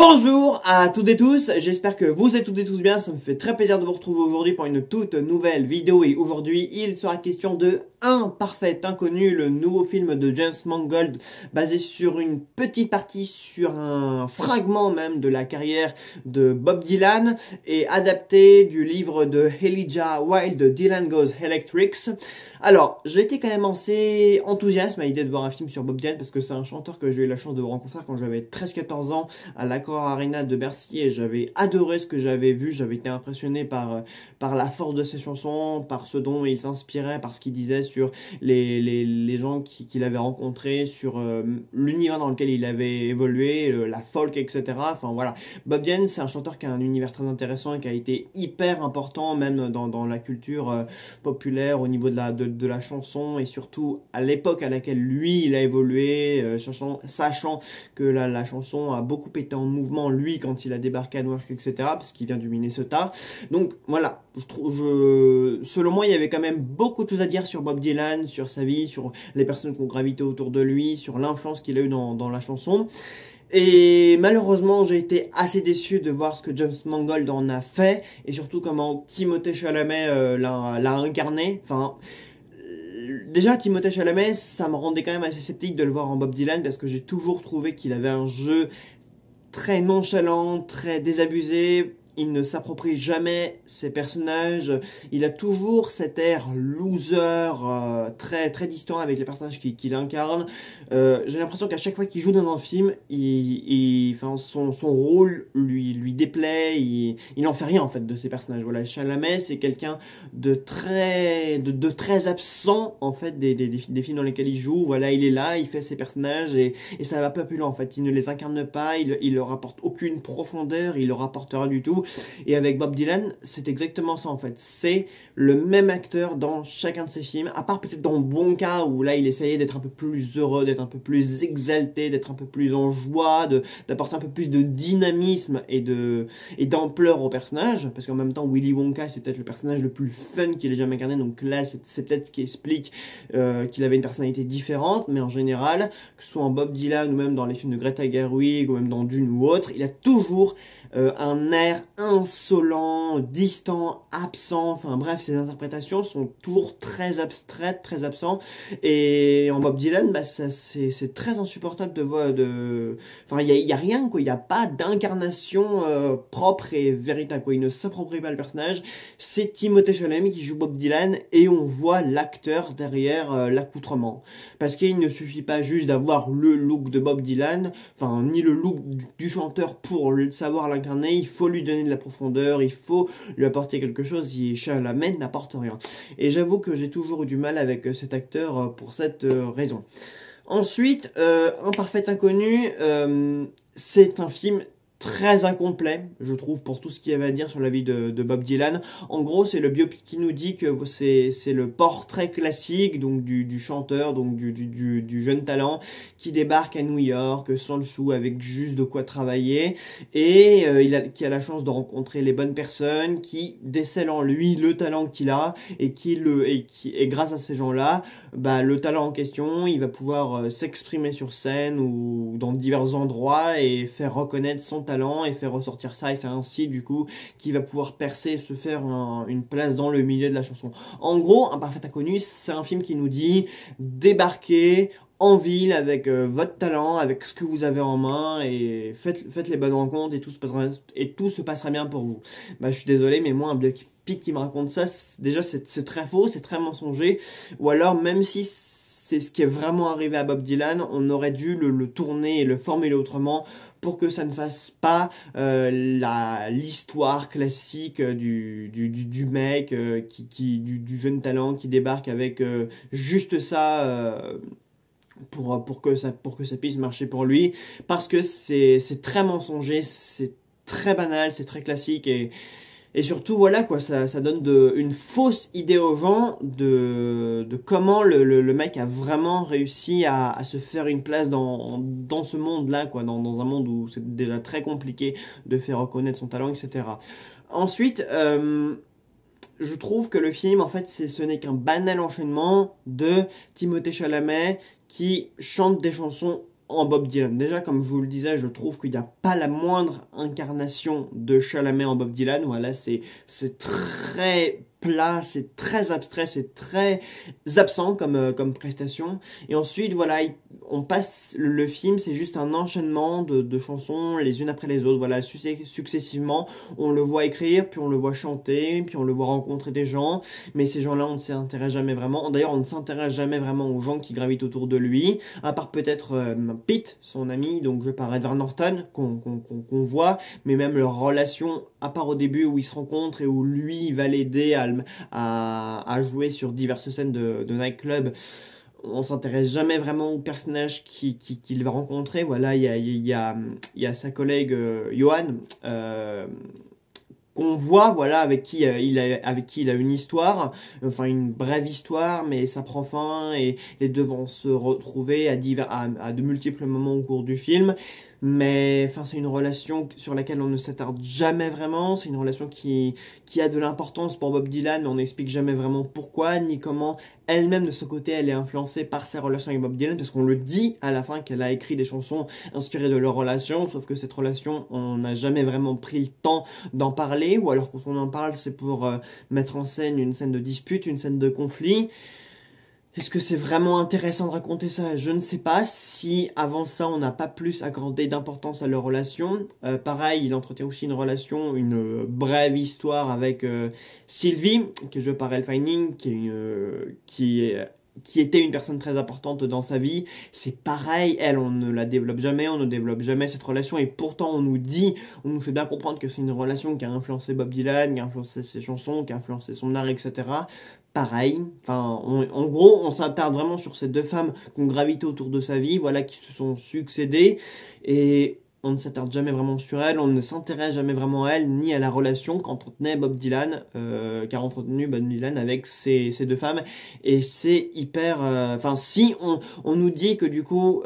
Bonjour à toutes et tous, j'espère que vous êtes toutes et tous bien, ça me fait très plaisir de vous retrouver aujourd'hui pour une toute nouvelle vidéo et aujourd'hui il sera question de Un parfait inconnu, le nouveau film de James Mangold basé sur une petite partie, sur un fragment même de la carrière de Bob Dylan et adapté du livre de Elijah Wilde, Dylan Goes Electric. Alors, j'ai été quand même assez enthousiaste à l'idée de voir un film sur Bob Dylan parce que c'est un chanteur que j'ai eu la chance de rencontrer quand j'avais 13-14 ans à l'Accor Arena de Bercy et j'avais adoré ce que j'avais vu, j'avais été impressionné par la force de ses chansons, par ce dont il s'inspirait, par ce qu'il disait sur les gens qu'il avait rencontrés, sur l'univers dans lequel il avait évolué, la folk, etc. Enfin voilà, Bob Dylan c'est un chanteur qui a un univers très intéressant et qui a été hyper important même dans la culture populaire au niveau de la chanson et surtout à l'époque à laquelle lui il a évolué, sachant que la chanson a beaucoup été en mouvement lui quand il a débarqué à New York, etc. parce qu'il vient du Minnesota. Donc voilà, selon moi il y avait quand même beaucoup de choses à dire sur Bob Dylan, sur sa vie, sur les personnes qui ont gravité autour de lui, sur l'influence qu'il a eu dans la chanson. Et malheureusement, j'ai été assez déçu de voir ce que James Mangold en a fait, et surtout comment Timothée Chalamet l'a incarné. Enfin, déjà, Timothée Chalamet, ça me rendait quand même assez sceptique de le voir en Bob Dylan, parce que j'ai toujours trouvé qu'il avait un jeu très nonchalant, très désabusé. Il ne s'approprie jamais ses personnages, il a toujours cet air loser, très distant avec les personnages qu'il incarne. J'ai l'impression qu'à chaque fois qu'il joue dans un film, enfin, son rôle lui déplaît, il n'en fait rien en fait de ses personnages. Voilà, Chalamet c'est quelqu'un de très absent en fait des films dans lesquels il joue. Voilà, il est là, il fait ses personnages et ça va pas plus loin en fait. Il ne les incarne pas, il leur apporte aucune profondeur, il leur apporte rien du tout. Et avec Bob Dylan, c'est exactement ça en fait. C'est le même acteur dans chacun de ses films, à part peut-être dans Bon Cas où là il essayait d'être un peu plus heureux, d'être un peu plus exalté, d'être un peu plus en joie, d'apporter un peu plus de dynamisme et d'ampleur au personnage. Parce qu'en même temps, Willy Wonka c'est peut-être le personnage le plus fun qu'il ait jamais incarné. Donc là, c'est peut-être ce qui explique qu'il avait une personnalité différente. Mais en général, que ce soit en Bob Dylan ou même dans les films de Greta Gerwig ou même dans Dune ou autre, il a toujours un air insolent, distant, absent, enfin bref, ses interprétations sont toujours très abstraites, très absentes, et en Bob Dylan, bah, c'est très insupportable de voir, enfin il y a rien, quoi, il n'y a pas d'incarnation propre et véritable, quoi, il ne s'approprie pas le personnage, c'est Timothée Chalamet qui joue Bob Dylan, et on voit l'acteur derrière l'accoutrement, parce qu'il ne suffit pas juste d'avoir le look de Bob Dylan, enfin ni le look du chanteur pour savoir l'incarner, il faut lui donner de la profondeur, il faut lui apporter quelque chose, Chalamet n'apporte rien. Et j'avoue que j'ai toujours eu du mal avec cet acteur pour cette raison. Ensuite, Un parfait inconnu, c'est un film très incomplet, je trouve, pour tout ce qu'il y avait à dire sur la vie de Bob Dylan. En gros, c'est le biopic qui nous dit que c'est le portrait classique donc du chanteur, donc du jeune talent qui débarque à New York sans le sou, avec juste de quoi travailler, et qui a la chance de rencontrer les bonnes personnes, qui décèlent en lui le talent qu'il a, et grâce à ces gens-là, bah, le talent en question, il va pouvoir s'exprimer sur scène ou dans divers endroits et faire reconnaître son talent et faire ressortir ça, et c'est ainsi du coup qu'il va pouvoir percer et se faire une place dans le milieu de la chanson. En gros, Un parfait inconnu, c'est un film qui nous dit débarquez en ville avec votre talent, avec ce que vous avez en main, et faites les bonnes rencontres et tout se passera bien pour vous. Bah, je suis désolé, mais moi un biopic qui me raconte ça, déjà c'est très faux, c'est très mensonger, ou alors même si c'est ce qui est vraiment arrivé à Bob Dylan, on aurait dû le tourner et le formuler autrement pour que ça ne fasse pas l'histoire classique du mec, du jeune talent qui débarque avec juste ça pour que ça puisse marcher pour lui, parce que c'est très mensonger, c'est très banal, c'est très classique, et surtout, voilà, quoi, ça donne une fausse idée aux gens de comment le mec a vraiment réussi à se faire une place dans ce monde-là, quoi, dans un monde où c'est déjà très compliqué de faire reconnaître son talent, etc. Ensuite, je trouve que le film, en fait, ce n'est qu'un banal enchaînement de Timothée Chalamet qui chante des chansons en Bob Dylan. Déjà, comme je vous le disais, je trouve qu'il n'y a pas la moindre incarnation de Chalamet en Bob Dylan. Voilà, c'est très plat, c'est très abstrait, c'est très absent comme prestation. Et ensuite, voilà, on passe le film, c'est juste un enchaînement de chansons les unes après les autres. Voilà, successivement, on le voit écrire, puis on le voit chanter, puis on le voit rencontrer des gens. Mais ces gens-là, on ne s'intéresse jamais vraiment. D'ailleurs, on ne s'intéresse jamais vraiment aux gens qui gravitent autour de lui, à part peut-être Pete, son ami, donc je parle Edward Norton, qu'on voit, mais même leur relation, à part au début où ils se rencontrent et où lui il va l'aider à jouer sur diverses scènes de nightclub. On s'intéresse jamais vraiment au personnage qu'il va rencontrer. Voilà, il y a sa collègue Johan, qu'on voit, voilà, avec qui il a une histoire, enfin une brève histoire, mais ça prend fin et les deux vont se retrouver à de multiples moments au cours du film. Mais enfin, c'est une relation sur laquelle on ne s'attarde jamais vraiment. C'est une relation qui a de l'importance pour Bob Dylan, mais on n'explique jamais vraiment pourquoi, ni comment elle-même de son côté elle est influencée par sa relation avec Bob Dylan, parce qu'on le dit à la fin qu'elle a écrit des chansons inspirées de leur relation, sauf que cette relation, on n'a jamais vraiment pris le temps d'en parler, ou alors quand on en parle, c'est pour mettre en scène une scène de dispute, une scène de conflit. Est-ce que c'est vraiment intéressant de raconter ça? Je ne sais pas. Si avant ça on n'a pas plus accordé d'importance à leur relation. Pareil, il entretient aussi une relation, une brève histoire avec Sylvie, qui est jouée par Elle Fanning, qui était une personne très importante dans sa vie. C'est pareil, elle, on ne la développe jamais, on ne développe jamais cette relation, et pourtant on nous fait bien comprendre que c'est une relation qui a influencé Bob Dylan, qui a influencé ses chansons, qui a influencé son art, etc. Pareil, enfin, en gros, on s'attarde vraiment sur ces deux femmes qui ont gravité autour de sa vie, voilà, qui se sont succédées, et on ne s'attarde jamais vraiment sur elle, on ne s'intéresse jamais vraiment à elle, ni à la relation qu'entretenait Bob Dylan, qu'a entretenu Bob Dylan avec ces deux femmes, et c'est hyper, enfin, si on nous dit que du coup,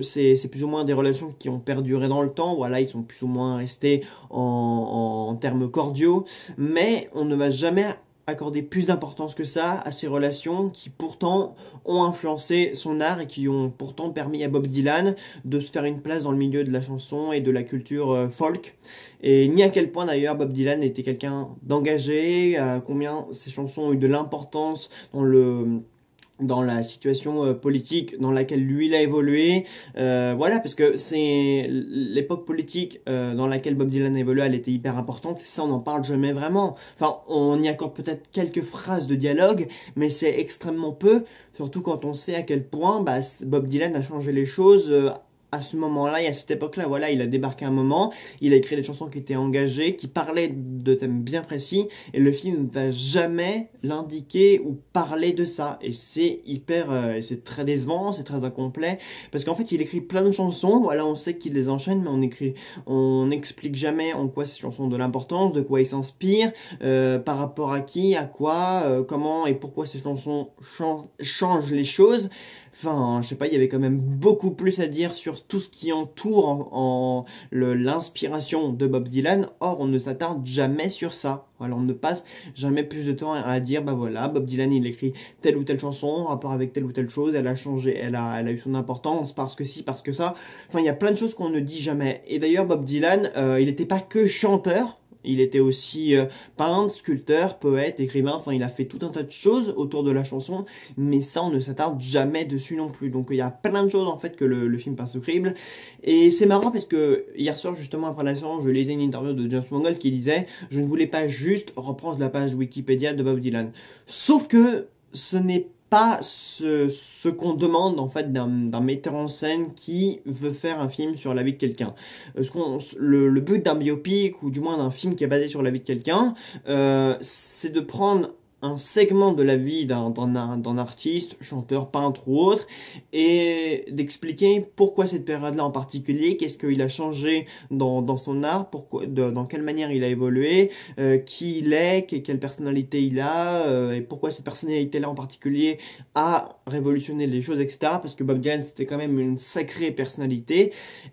c'est plus ou moins des relations qui ont perduré dans le temps, voilà, ils sont plus ou moins restés en termes cordiaux, mais on ne va jamais accorder plus d'importance que ça à ces relations qui pourtant ont influencé son art et qui ont pourtant permis à Bob Dylan de se faire une place dans le milieu de la chanson et de la culture folk. Et ni à quel point d'ailleurs Bob Dylan était quelqu'un d'engagé, combien ses chansons ont eu de l'importance dans la situation politique dans laquelle lui il a évolué, voilà, parce que c'est l'époque politique dans laquelle Bob Dylan a évolué, elle était hyper importante, ça on n'en parle jamais vraiment, enfin on y accorde peut-être quelques phrases de dialogue, mais c'est extrêmement peu, surtout quand on sait à quel point Bob Dylan a changé les choses à ce moment-là et à cette époque-là. Voilà, il a débarqué un moment, il a écrit des chansons qui étaient engagées, qui parlaient de thèmes bien précis, et le film ne va jamais l'indiquer ou parler de ça. Et c'est c'est très décevant, c'est très incomplet, parce qu'en fait, il écrit plein de chansons, voilà, on sait qu'il les enchaîne, mais on n'explique jamais en quoi ces chansons ont de l'importance, de quoi il s'inspire, par rapport à qui, à quoi, comment et pourquoi ces chansons changent les choses. Enfin, je sais pas, il y avait quand même beaucoup plus à dire sur tout ce qui entoure l'inspiration de Bob Dylan. Or, on ne s'attarde jamais sur ça. Voilà, on ne passe jamais plus de temps à dire, bah voilà, Bob Dylan, il écrit telle ou telle chanson en rapport avec telle ou telle chose, elle a changé, elle a eu son importance parce que ci, parce que ça. Enfin, il y a plein de choses qu'on ne dit jamais. Et d'ailleurs, Bob Dylan, il n'était pas que chanteur. Il était aussi peintre, sculpteur, poète, écrivain, enfin il a fait tout un tas de choses autour de la chanson, mais ça on ne s'attarde jamais dessus non plus. Donc il y a plein de choses en fait que le film passe au crible. Et c'est marrant parce que hier soir justement après la séance, je lisais une interview de James Mangold qui disait « Je ne voulais pas juste reprendre la page Wikipédia de Bob Dylan ». Sauf que ce n'est pas ce qu'on demande en fait d'un metteur en scène qui veut faire un film sur la vie de quelqu'un. Le but d'un biopic ou du moins d'un film qui est basé sur la vie de quelqu'un, c'est de prendre un segment de la vie d'un artiste, chanteur, peintre ou autre, et d'expliquer pourquoi cette période-là en particulier, qu'est-ce qu'il a changé dans son art, dans quelle manière il a évolué, qui il est, quelle personnalité il a, et pourquoi cette personnalité-là en particulier a révolutionné les choses, etc. Parce que Bob Dylan, c'était quand même une sacrée personnalité.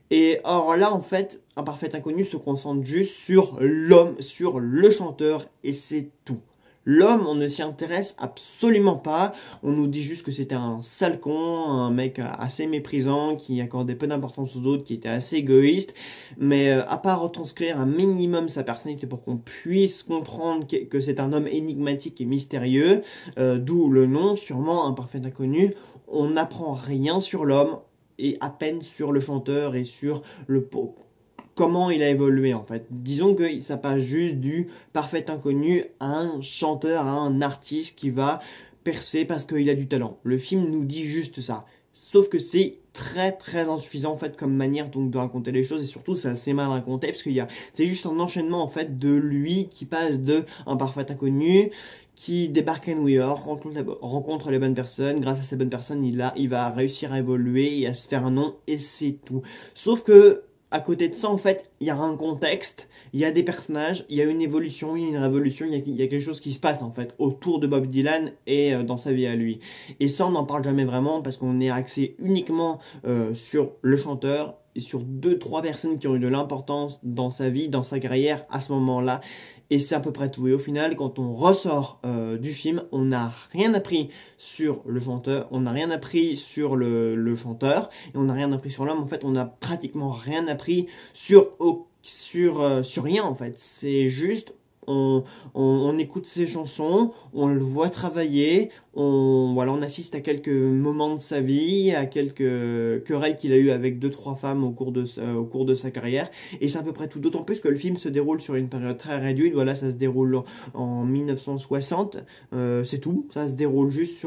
Et or là, en fait, Un Parfait Inconnu se concentre juste sur l'homme, sur le chanteur, et c'est tout. L'homme, on ne s'y intéresse absolument pas. On nous dit juste que c'était un sale con, un mec assez méprisant, qui accordait peu d'importance aux autres, qui était assez égoïste. Mais à part retranscrire un minimum sa personnalité pour qu'on puisse comprendre que c'est un homme énigmatique et mystérieux, d'où le nom, sûrement un parfait inconnu, on n'apprend rien sur l'homme et à peine sur le chanteur et sur comment il a évolué en fait. Disons que ça passe juste du parfait inconnu à un chanteur, à un artiste qui va percer parce qu'il a du talent. Le film nous dit juste ça. Sauf que c'est très insuffisant en fait comme manière donc de raconter les choses et surtout c'est assez mal raconté parce c'est juste un enchaînement en fait de lui qui passe de un parfait inconnu qui débarque à New York, rencontre les bonnes personnes, grâce à ces bonnes personnes il va réussir à évoluer et à se faire un nom et c'est tout. Sauf que à côté de ça, en fait, il y a un contexte, il y a des personnages, il y a une évolution, il y a une révolution, il y a quelque chose qui se passe, en fait, autour de Bob Dylan et dans sa vie à lui. Et ça, on n'en parle jamais vraiment parce qu'on est axé uniquement sur le chanteur et sur 2-3 personnes qui ont eu de l'importance dans sa vie, dans sa carrière à ce moment-là. Et c'est à peu près tout. Et au final, quand on ressort du film, on n'a rien appris sur le chanteur, on n'a rien appris sur le chanteur, et on n'a rien appris sur l'homme. En fait, on n'a pratiquement rien appris sur rien, en fait. C'est juste, on écoute ses chansons, on le voit travailler, voilà, on assiste à quelques moments de sa vie, à quelques querelles qu'il a eues avec 2-3 femmes au cours de sa carrière, et c'est à peu près tout, d'autant plus que le film se déroule sur une période très réduite, voilà, ça se déroule en 1960, c'est tout, ça se déroule juste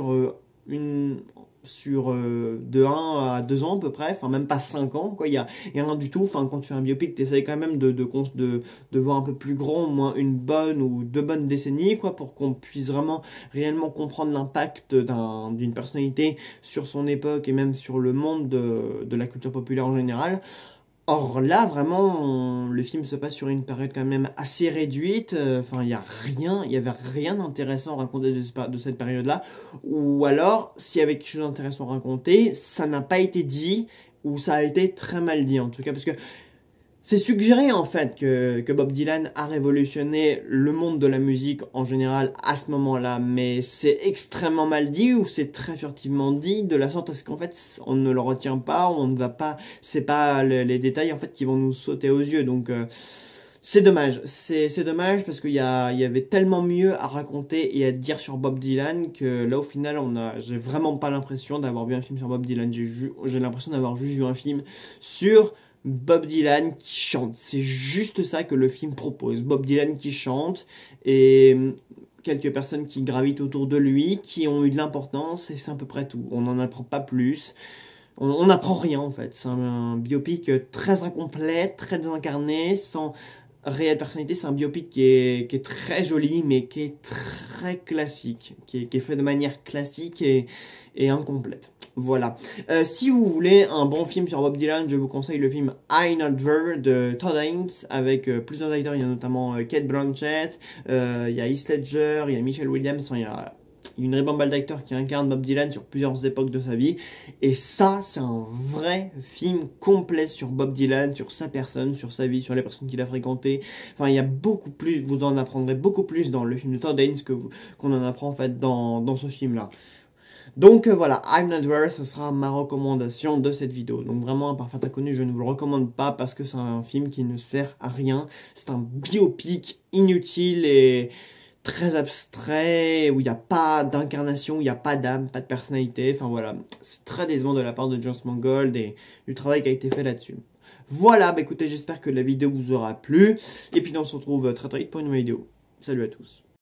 de 1 à 2 ans à peu près, enfin même pas 5 ans, quoi, il y a rien du tout, enfin quand tu fais un biopic, t'essayes quand même de voir un peu plus grand, au moins une bonne ou 2 bonnes décennies, quoi, pour qu'on puisse vraiment réellement comprendre l'impact d'une personnalité sur son époque et même sur le monde de la culture populaire en général. Or là, vraiment, le film se passe sur une période quand même assez réduite. Enfin, il y avait rien d'intéressant à raconter de cette période-là. Ou alors, s'il y avait quelque chose d'intéressant à raconter, ça n'a pas été dit ou ça a été très mal dit en tout cas, parce que c'est suggéré en fait que Bob Dylan a révolutionné le monde de la musique en général à ce moment-là, mais c'est extrêmement mal dit ou c'est très furtivement dit de la sorte à ce qu'en fait on ne le retient pas, on ne va pas, c'est pas les détails en fait qui vont nous sauter aux yeux, donc c'est dommage, c'est dommage parce qu'il y avait tellement mieux à raconter et à dire sur Bob Dylan que là au final j'ai vraiment pas l'impression d'avoir vu un film sur Bob Dylan, j'ai l'impression d'avoir juste vu un film sur Bob Dylan qui chante. C'est juste ça que le film propose. Bob Dylan qui chante et quelques personnes qui gravitent autour de lui, qui ont eu de l'importance et c'est à peu près tout. On n'en apprend pas plus. On n'apprend rien en fait. C'est un biopic très incomplet, très désincarné, sans réelle personnalité. C'est un biopic qui est très joli mais qui est très classique, qui est fait de manière classique et incomplète. Voilà. Si vous voulez un bon film sur Bob Dylan, je vous conseille le film I'm Not There de Todd Haynes avec plusieurs acteurs. Il y a notamment Cate Blanchett, il y a Heath Ledger, il y a Michelle Williams, enfin, il y a une ribambelle d'acteurs qui incarnent Bob Dylan sur plusieurs époques de sa vie. Et ça, c'est un vrai film complet sur Bob Dylan, sur sa personne, sur sa vie, sur les personnes qu'il a fréquentées. Enfin, il y a beaucoup plus, vous en apprendrez beaucoup plus dans le film de Todd Haynes qu'on en apprend en fait dans ce film-là. Donc voilà, I'm Not There, ce sera ma recommandation de cette vidéo. Donc vraiment, un parfait inconnu, je ne vous le recommande pas parce que c'est un film qui ne sert à rien. C'est un biopic inutile et très abstrait, où il n'y a pas d'incarnation, il n'y a pas d'âme, pas de personnalité. Enfin voilà, c'est très décevant de la part de James Mangold et du travail qui a été fait là-dessus. Voilà, bah écoutez, j'espère que la vidéo vous aura plu. Et puis on se retrouve très vite pour une nouvelle vidéo. Salut à tous.